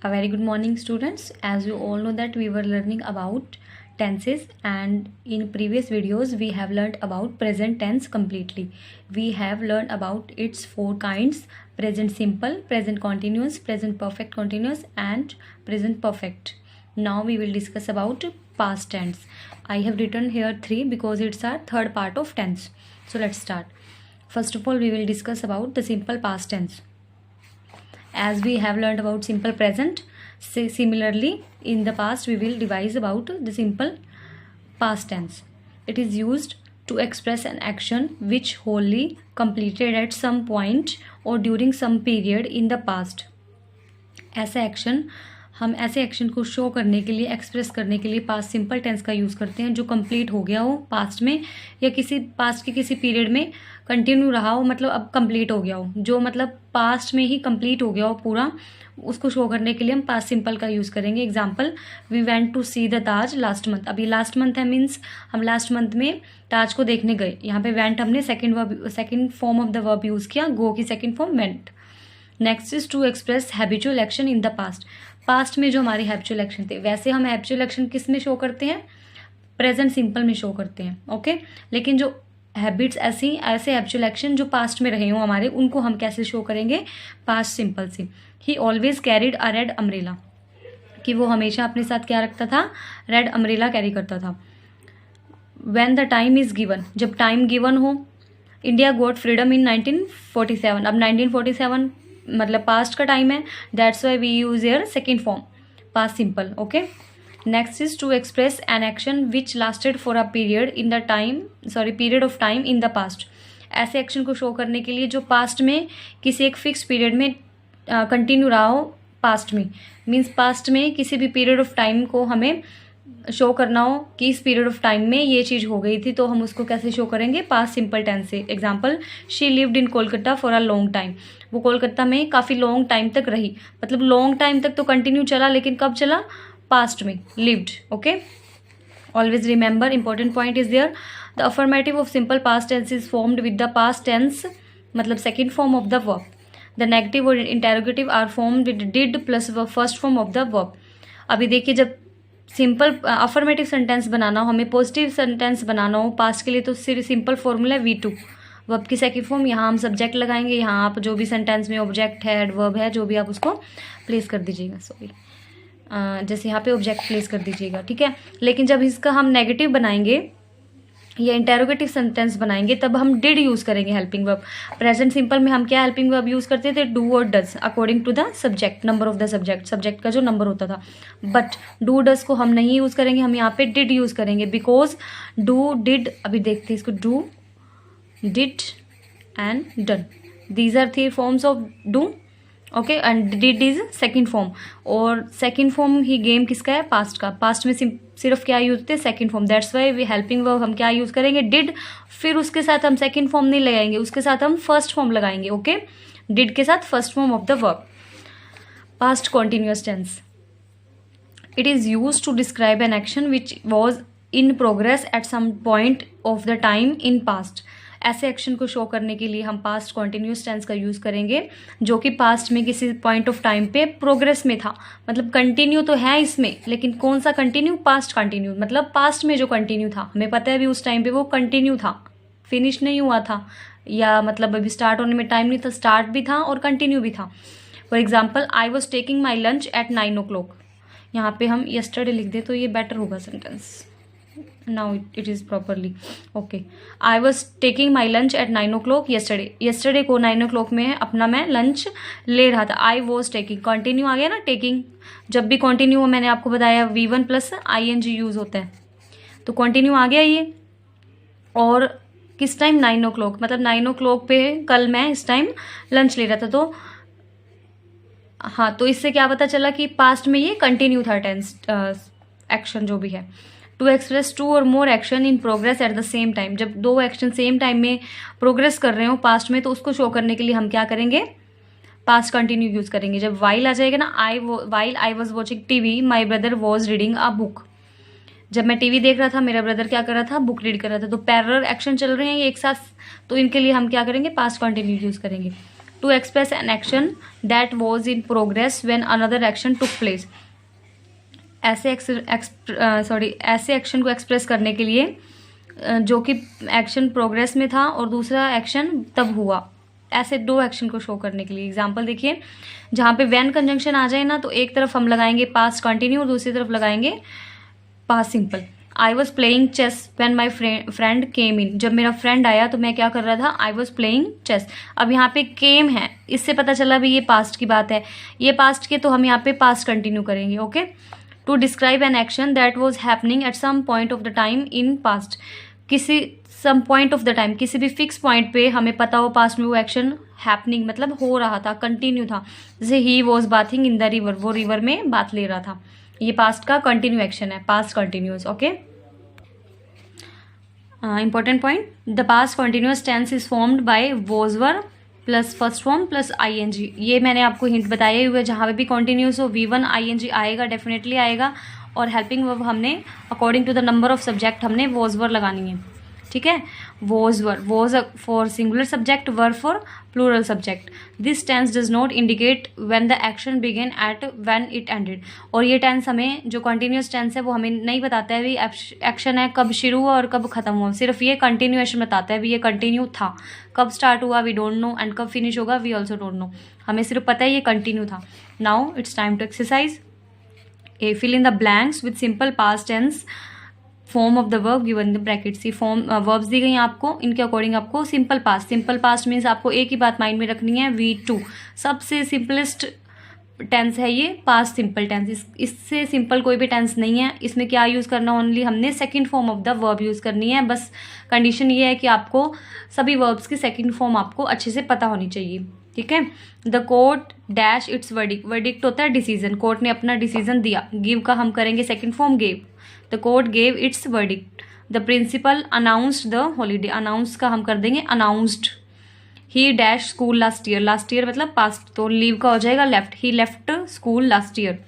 A very good morning, students. As you all know that we were learning about tenses, and in previous videos we have learned about present tense completely. We have learned about its four kinds: present simple, present continuous, present perfect continuous, and present perfect. Now we will discuss about past tense. I have written here 3 because it's our third part of tense. So let's start. First of all, we will discuss about the simple past tense. As we have learned about simple present, similarly in the past we will devise about the simple past tense. It is used to express an action which wholly completed at some point or during some period in the past. ऐसा action हम ऐसे action को show करने के लिए, express करने के लिए पास्ट सिंपल टेंस का यूज़ करते हैं जो कंप्लीट हो गया हो पास्ट में, या किसी पास्ट के किसी पीरियड में कंटिन्यू रहा हो, मतलब अब कंप्लीट हो गया हो, जो मतलब पास्ट में ही कंप्लीट हो गया हो पूरा, उसको शो करने के लिए हम पास्ट सिंपल का यूज़ करेंगे. Example, we went to see the Taj last month. अभी लास्ट मंथ है, मीन्स हम लास्ट मंथ में ताज को देखने गए. यहाँ पे वेंट हमने second form of the verb use किया, गो की second form went. Next is to express habitual action in the past. Past में जो हमारे हैबिचुअल एक्शन थे, वैसे हम हैबिचुअल एक्शन किस में शो करते हैं? प्रेजेंट सिंपल में शो करते हैं. ओके, लेकिन जो हैबिट्स ऐसे हैबिचुअल एक्शन जो पास्ट में रहे हों हमारे, उनको हम कैसे शो करेंगे? पास्ट सिंपल से. ही ऑलवेज कैरिड अ रेड अम्ब्रेला, कि वो हमेशा अपने साथ क्या रखता था? रेड अम्ब्रेला कैरी करता था. When the time is given, जब टाइम गिवन हो. India got freedom in 1947. अब 1947 मतलब पास्ट का टाइम है, that's why we use their second form past simple. Okay, next is to express an action which lasted for a period of time in the past. ऐसे action को show करने के लिए जो पास्ट में किसी एक फिक्स पीरियड में कंटिन्यू रहा हो. पास्ट में मीन्स पास्ट में किसी भी पीरियड ऑफ टाइम को हमें शो करना हो कि इस पीरियड ऑफ टाइम में ये चीज़ हो गई थी, तो हम उसको कैसे शो करेंगे? पास्ट सिंपल टेंस से. Example, she lived in Kolkata for a long time. वो कोलकाता में काफ़ी लॉन्ग टाइम तक रही, मतलब लॉन्ग टाइम तक तो कंटिन्यू चला, लेकिन कब चला? पास्ट में. Lived. Okay, always remember, important point is there, the affirmative of simple past tense is formed with the past tense, मतलब second form of the verb. The negative और interrogative are formed with did plus first form of the verb. अभी देखिए, जब simple affirmative sentence बनाना हो, हमें positive sentence बनाना हो past के लिए, तो सिर्फ सिंपल फॉर्मूला है V2, वर्ब की सेकंड फॉर्म. यहाँ हम सब्जेक्ट लगाएंगे, यहाँ आप जो भी सेंटेंस में ऑब्जेक्ट है, एडवर्ब है, जो भी आप उसको प्लेस कर दीजिएगा. सॉरी, जैसे यहाँ पे ऑब्जेक्ट प्लेस कर दीजिएगा, ठीक है. लेकिन जब इसका हम नेगेटिव बनाएंगे या इंटेरोगेटिव सेंटेंस बनाएंगे, तब हम डिड यूज़ करेंगे हेल्पिंग वर्ब. प्रेजेंट सिंपल में हम क्या हेल्पिंग वर्ब यूज़ करते थे? डू और does, according to the subject, number of the subject का जो नंबर होता था. बट डू डज को हम नहीं यूज़ करेंगे, हम यहाँ पे डिड यूज़ करेंगे, बिकॉज डू डिड, अभी देखते हैं इसको, do did and done, these are 3 forms of do. Okay, and did is second form, और सेकेंड फॉर्म ही गेम किसका है? पास्ट का. पास्ट में सिर्फ क्या यूज होते हैं? Second form. That's why we helping verb हम क्या यूज करेंगे? डिड. फिर उसके साथ हम सेकेंड फॉर्म नहीं लगाएंगे, उसके साथ हम फर्स्ट फॉर्म लगाएंगे. ओके, डिड के साथ first form of the verb. Past continuous tense, it is use to describe an action which was in progress at some point of the time in past. ऐसे action को show करने के लिए हम past continuous tense का use करेंगे, जो कि पास्ट में किसी पॉइंट ऑफ टाइम पे प्रोग्रेस में था. मतलब कंटिन्यू तो है इसमें, लेकिन कौन सा कंटिन्यू? पास्ट कंटिन्यू, मतलब पास्ट में जो कंटिन्यू था, हमें पता है अभी उस टाइम पे वो कंटिन्यू था, फिनिश नहीं हुआ था, या मतलब अभी स्टार्ट होने में टाइम नहीं था, स्टार्ट भी था और कंटिन्यू भी था. For example, I was taking my lunch at 9 o'clock. यहाँ पे हम यस्टरडे लिख दे तो ये बेटर होगा sentence. Now it is properly. Okay, I was taking my lunch at 9 o'clock yesterday. Yesterday को 9 o'clock में अपना मैं लंच ले रहा था. I was taking, कंटिन्यू आ गया ना taking. जब भी कंटिन्यू हो, मैंने आपको बताया V1 प्लस ING यूज होता है, तो कंटिन्यू आ गया ये. और किस टाइम? 9 o'clock, मतलब 9 o'clock पे कल मैं इस टाइम लंच ले रहा था. तो हाँ, तो इससे क्या पता चला कि पास्ट में ये कंटिन्यू था टेंस एक्शन जो भी है. टू एक्सप्रेस 2 और more action in progress at the same time, जब 2 एक्शन सेम टाइम में प्रोग्रेस कर रहे हो पास्ट में, तो उसको शो करने के लिए हम क्या करेंगे? पास्ट कंटिन्यू यूज करेंगे. जब वाइल आ जाएगा ना, while I was watching TV my brother was reading a book. जब मैं टीवी देख रहा था, मेरा ब्रदर क्या कर रहा था? बुक रीड कर रहा था. तो पैरेलल एक्शन चल रहे हैं ये एक साथ, तो इनके लिए हम क्या करेंगे? पास्ट कंटिन्यू यूज करेंगे. To express an action that was in progress when another action took place. ऐसे एक्शन को एक्सप्रेस करने के लिए जो कि एक्शन प्रोग्रेस में था और दूसरा एक्शन तब हुआ, ऐसे दो एक्शन को शो करने के लिए। एग्जाम्पल देखिए, जहाँ पे व्हेन कंजंक्शन आ जाए ना, तो एक तरफ हम लगाएंगे पास्ट कंटिन्यू और दूसरी तरफ लगाएंगे past simple. I was playing chess when my friend came in. जब मेरा फ्रेंड आया तो मैं क्या कर रहा था, आई वॉज प्लेइंग चेस। अब यहाँ पे केम है, इससे पता चला भी ये पास्ट की बात है, ये पास्ट के, तो हम यहाँ पे पास्ट कंटिन्यू करेंगे। Okay, to describe an action that was happening at some point of the time in past. किसी some point of the time, किसी भी फिक्स पॉइंट पे हमें पता हो पास्ट में वो एक्शन हैपनिंग मतलब हो रहा था, कंटिन्यू था। जैसे he was bathing in the river, वो रिवर में बाथ ले रहा था, ये पास्ट का कंटिन्यू एक्शन है, past continuous. Okay, important point, the past continuous tense is formed by was were plus first form plus ING. ये मैंने आपको हिंट बताए हुए, जहाँ पे भी कंटिन्यूअस हो V1 आईएनजी आएगा, डेफिनेटली आएगा। और हेल्पिंग वर्ब हमने according to the number of subject हमने वॉज वर लगानी है, ठीक है। Was were, was for singular subject, were for plural subject. This tense does not indicate when the action began at when it ended. और ये tense हमें, जो continuous tense है, वो हमें नहीं बताता है भी एक्शन है कब शुरू हुआ और कब खत्म हुआ, सिर्फ ये कंटिन्यूएशन बताता है भी ये कंटिन्यू था। कब स्टार्ट हुआ वी डोंट नो, एंड कब फिनिश होगा वी ऑल्सो डोंट नो, हमें सिर्फ पता है ये कंटिन्यू था। Now it's time to exercise. Fill in the blanks with simple past tense form of the verb given the bracket. See form verbs दी गई हैं आपको, इनके अकॉर्डिंग आपको simple past, simple past means आपको एक ही बात माइंड में रखनी है, V2 सबसे सिंपलेस्ट टेंस है ये पास्ट सिंपल टेंस। इससे सिंपल कोई भी टेंस नहीं है। इसमें क्या यूज़ करना, ओनली हमने second form of the verb use करनी है। बस कंडीशन ये है कि आपको सभी वर्ब्स की सेकंड फॉर्म आपको अच्छे से पता होनी चाहिए, ठीक है। The court dash it's verdict, verdict होता है डिसीजन, कोर्ट ने अपना डिसीजन दिया। गिव का हम करेंगे second form gave, the court gave its verdict. The principal announced the holiday, announce का हम कर देंगे announced. He dash school last year, last year मतलब पास्ट, तो लीव का हो जाएगा left, he left school last year.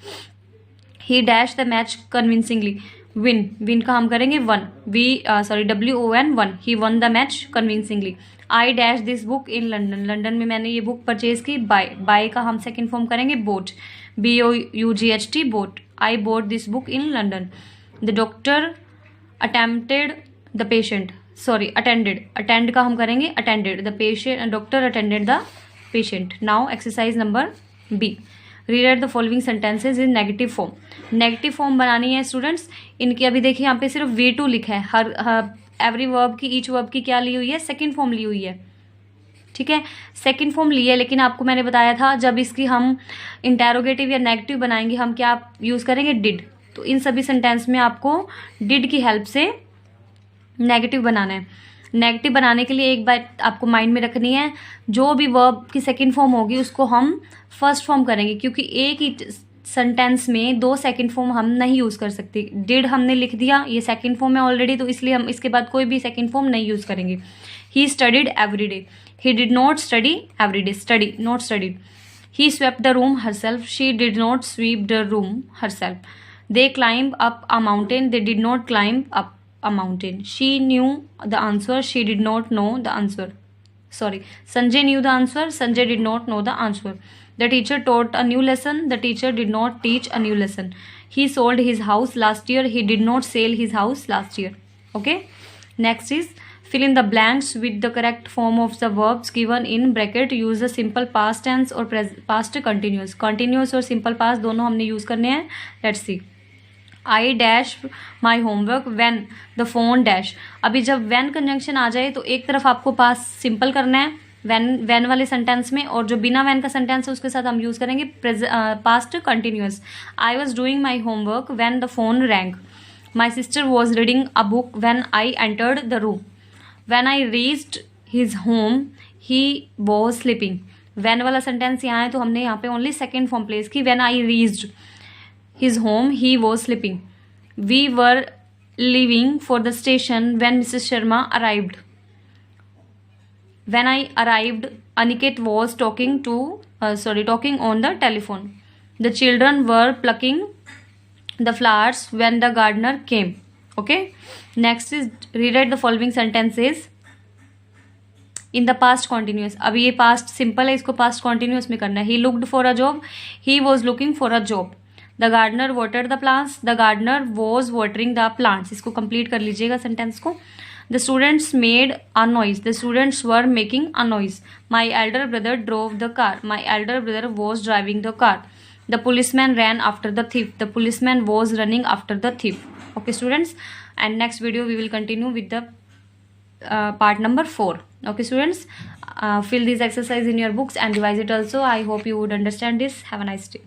He dash the match convincingly, win, win का हम करेंगे won, WON won, he won the match convincingly. I dash this book in London, London में मैंने ये बुक परचेज की। बाय, बाय का हम second form करेंगे boat, BOUGHT boat, I boat this book in London. The doctor attempted the patient, attended, attend का हम करेंगे attended, the patient, doctor attended the patient. Now exercise number B, rewrite the following sentences in negative form. Negative form बनानी है students, इनकी अभी देखिए यहाँ पे सिर्फ V2 लिखा है, हर एवरी वर्ब की, ईच वर्ब की क्या ली हुई है, सेकंड फॉर्म ली हुई है, ठीक है, सेकंड फॉर्म ली है। लेकिन आपको मैंने बताया था जब इसकी हम इंटेरोगेटिव या नेगेटिव बनाएंगे हम क्या यूज़ करेंगे, डिड। तो इन सभी सेंटेंस में आपको डिड की हेल्प से नेगेटिव बनाना है। नेगेटिव बनाने के लिए एक बात आपको माइंड में रखनी है, जो भी वर्ब की सेकंड फॉर्म होगी उसको हम फर्स्ट फॉर्म करेंगे, क्योंकि एक ही सेंटेंस में दो सेकंड फॉर्म हम नहीं यूज़ कर सकते। डिड हमने लिख दिया, ये सेकंड फॉर्म है ऑलरेडी, तो इसलिए हम इसके बाद कोई भी सेकंड फॉर्म नहीं यूज़ करेंगे। He studied every day, he did not study every day, study not studied. He swept the room herself, she did not sweep the room herself. They climb up a mountain, they did not climb up a mountain. She knew the answer, she did not know the answer. Sanjay knew the answer, Sanjay did not know the answer. The teacher taught a new lesson, the teacher did not teach a new lesson. He sold his house last year, he did not sell his house last year. Okay, next is fill in the blanks with the correct form of the verbs given in bracket. Use the simple past tense or past continuous. Continuous और simple past दोनों हमने use करने हैं. Let's see. I dash my homework when the phone dash. अभी जब when conjunction आ जाए तो एक तरफ आपको पास सिंपल करना है when वाले सेंटेंस में, और जो बिना when का सेंटेंस है उसके साथ हम यूज़ करेंगे past continuous. I was doing my homework when the phone rang. My sister was reading a book when I entered the room. When I reached his home he was sleeping. when वाला sentence यहाँ है तो हमने यहाँ पे only second form place की. when I reached his home he was sleeping. We were leaving for the station when Mrs. Sharma arrived. When I arrived, Aniket was talking on the telephone. The children were plucking the flowers when the gardener came. Okay, next is rewrite the following sentences in the past continuous. अब ये past simple है, इसको past continuous में करना है। He looked for a job, he was looking for a job. The gardener watered the plants, the gardener was watering the plants. इसको complete कर लीजिएगा सेंटेंस को। The students made a noise, the students were making a noise. My elder brother drove the car, my elder brother was driving the car. The policeman ran after the thief, the policeman was running after the thief. Okay students, and next video we will continue with the part number 4. Okay students, fill this exercise in your books and revise it also. I hope you would understand this. Have a nice day.